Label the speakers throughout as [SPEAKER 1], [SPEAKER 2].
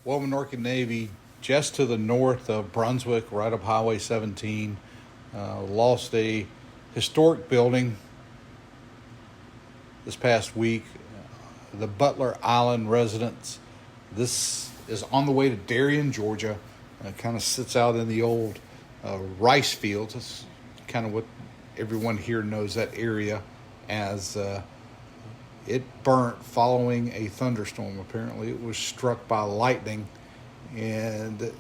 [SPEAKER 1] Well, Minorcan Navy, just to the north of Brunswick, right up Highway 17, lost a historic building this past week, the Butler Island residence. This is on the way to Darien, Georgia. It kind of sits out in the old rice fields. It's kind of what everyone here knows that area as. It burnt following a thunderstorm. Apparently, it was struck by lightning, and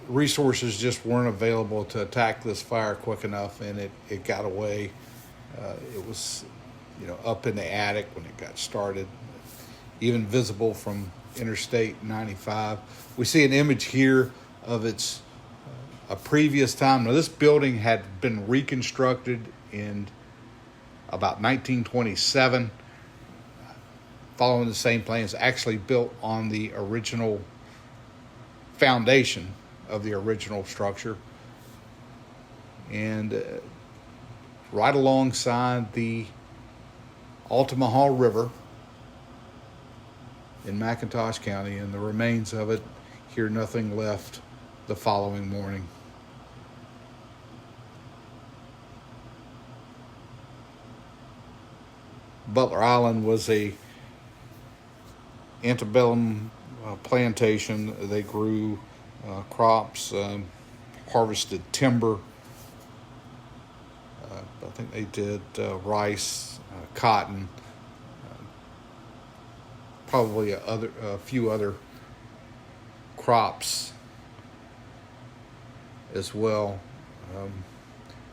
[SPEAKER 1] resources just weren't available to attack this fire quick enough, and it got away. It was, up in the attic when it got started, even visible from Interstate 95. We see an image here of a previous time. Now, this building had been reconstructed in about 1927, following the same plans, actually built on the original foundation of the original structure, and right alongside the Altamaha River in McIntosh County, and the remains of it, here nothing left the following morning. Butler Island was a antebellum plantation. They grew crops, harvested timber. I think they did rice, cotton, probably a few other crops as well.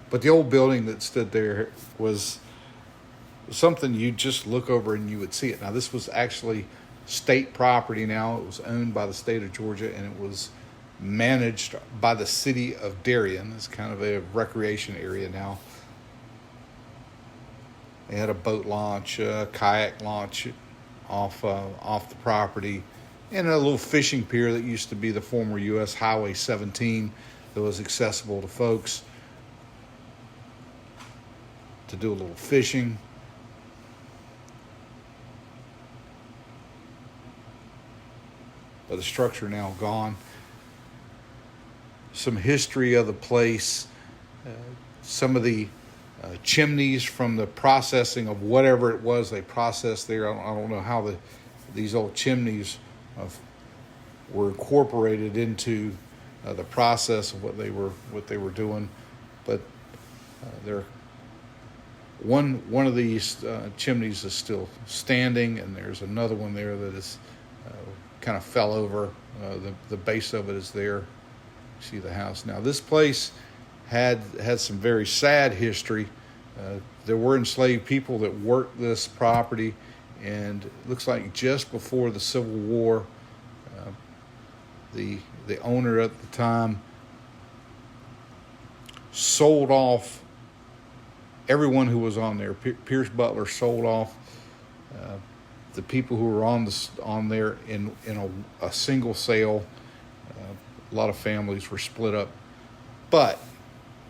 [SPEAKER 1] But the old building that stood there was something you just look over and you would see it. Now, this was actually state property now. It was owned by the state of Georgia, and it was managed by the city of Darien. It's kind of a recreation area now. They had a boat launch, a kayak launch off the property, and a little fishing pier that used to be the former U.S. Highway 17 that was accessible to folks to do a little fishing. But the structure now gone. Some history of the place, some of the chimneys from the processing of whatever it was they processed there. I don't know how these old chimneys were incorporated into the process of what they were doing, but one of these chimneys is still standing, and there's another one there that is kind of fell over. The base of it is there. You see the house now. This place had some very sad history. There were enslaved people that worked this property, and it looks like just before the Civil War, the owner at the time sold off everyone who was on there. Pierce Butler sold off the people who were on there in a single sale. A lot of families were split up, but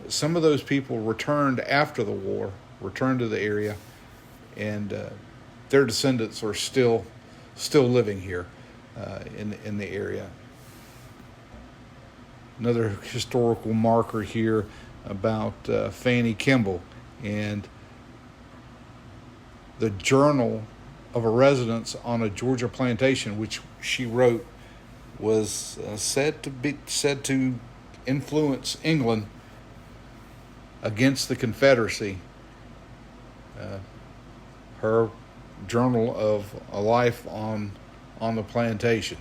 [SPEAKER 1] some of those people returned after the war, returned to the area, and their descendants are still living here in the area. Another historical marker here about Fanny Kimball and the journal of a residence on a Georgia plantation, which she wrote, was said to influence England against the Confederacy. Her journal of a life on the plantation.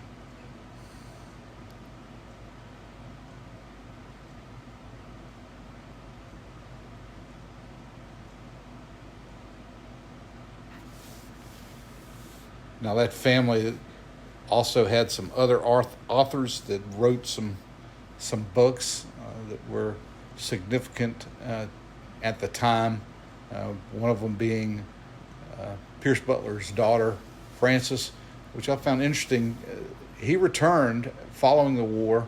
[SPEAKER 1] Now, that family also had some other authors that wrote some books that were significant at the time. One of them being Pierce Butler's daughter, Frances, which I found interesting. He returned following the war,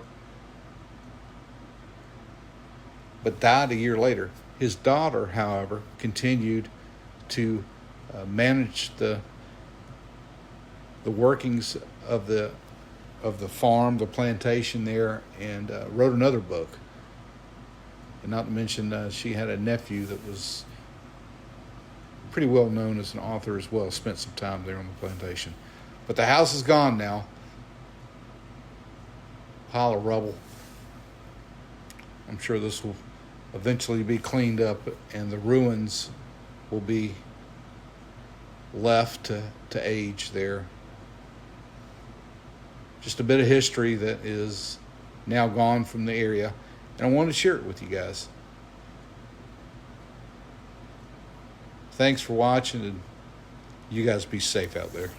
[SPEAKER 1] but died a year later. His daughter, however, continued to manage the workings of the of the farm, the plantation there, and wrote another book. And not to mention, she had a nephew that was pretty well known as an author as well. Spent some time there on the plantation. But the house is gone now. Pile of rubble. I'm sure this will eventually be cleaned up, and the ruins will be left to age there. Just a bit of history that is now gone from the area, and I wanted to share it with you guys. Thanks for watching, and you guys be safe out there.